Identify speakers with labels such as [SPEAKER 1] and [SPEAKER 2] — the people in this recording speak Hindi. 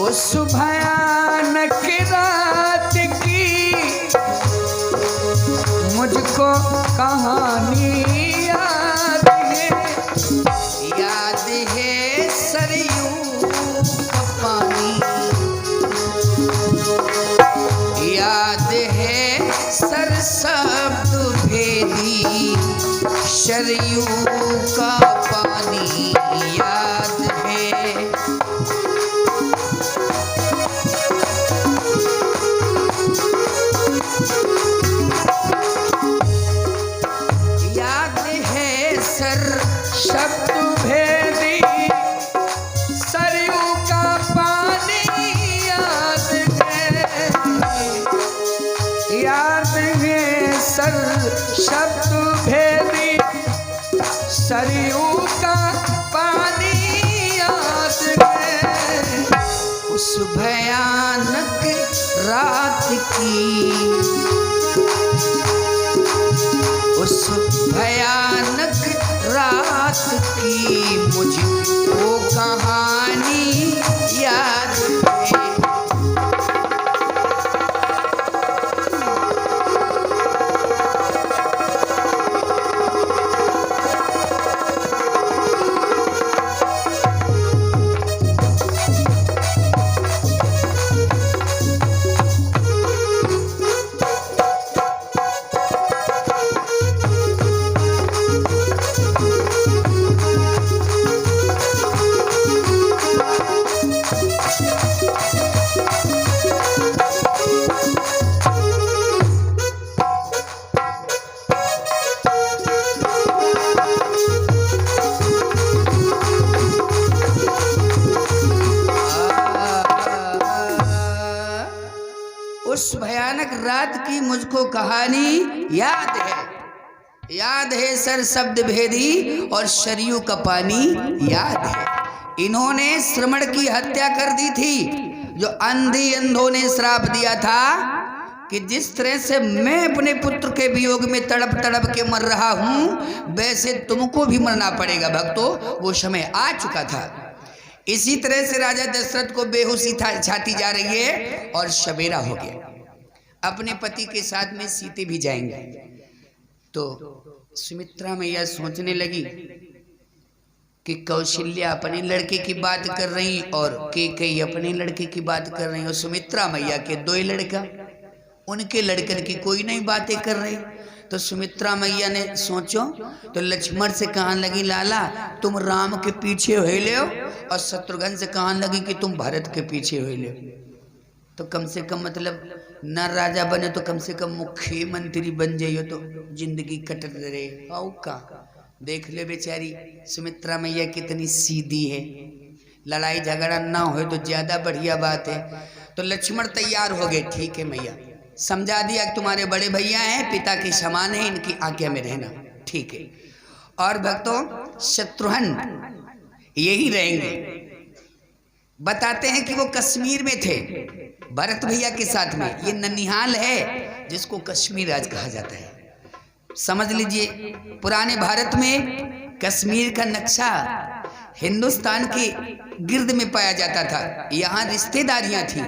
[SPEAKER 1] उस भयानक रात की मुझको कहानी याद है सरयू का पानी, याद है सरसब्द भेदी सरयू का पानी, याद है। शब्द भेदी सरयू का पानी, याद है सर शब्द भेदी सरयू का पानी, याद है। उस भयानक रात की, उस भयानक रात की मुझको कहानी याद है। उस भयानक रात की मुझको कहानी याद है, याद है सर शब्द भेदी और सरयू का पानी, याद है। इन्होंने श्रमण की हत्या कर दी थी, जो अंधी अंधों ने श्राप दिया था कि जिस तरह से मैं अपने पुत्र के वियोग में तड़प तड़प के मर रहा हूं, वैसे तुमको भी मरना पड़ेगा भक्तों। वो समय आ चुका था। इसी तरह से राजा दशरथ को बेहोशी छाती जा रही है और सवेरा हो गया। अपने पति के साथ में सीते भी जाएंगे। तो सुमित्रा मैया सोचने लगी कि कौशल्या अपने लड़के की बात कर रही और कैकेयी अपने लड़के की बात कर रही, और सुमित्रा मैया के दो ही लड़का, उनके लड़कन की कोई नहीं बातें कर रही। तो सुमित्रा मैया ने सोचो तो लक्ष्मण से कहने लगी, लाला तुम राम के पीछे हो ले, और शत्रुघ्न से कहने लगी कि तुम भरत के पीछे हो ले। तो कम से कम मतलब न राजा बने तो कम से कम मुख्यमंत्री बन जाइयो तो जिंदगी कट रहे। आओ का देख ले बेचारी सुमित्रा मैया कितनी सीधी है, लड़ाई झगड़ा ना हो तो ज्यादा बढ़िया बात है। तो लक्ष्मण तैयार हो गए, ठीक है मैया समझा दिया कि तुम्हारे बड़े भैया हैं, पिता के समान है, इनकी आज्ञा में रहना, ठीक है। और भक्तों शत्रुघ्न यही रहेंगे। बताते हैं कि वो कश्मीर में थे भरत भैया के साथ में। ये ननिहाल है जिसको कश्मीर आज कहा जाता है। समझ लीजिए पुराने भारत में कश्मीर का नक्शा हिंदुस्तान के गिर्द में पाया जाता था। यहाँ रिश्तेदारियां थी।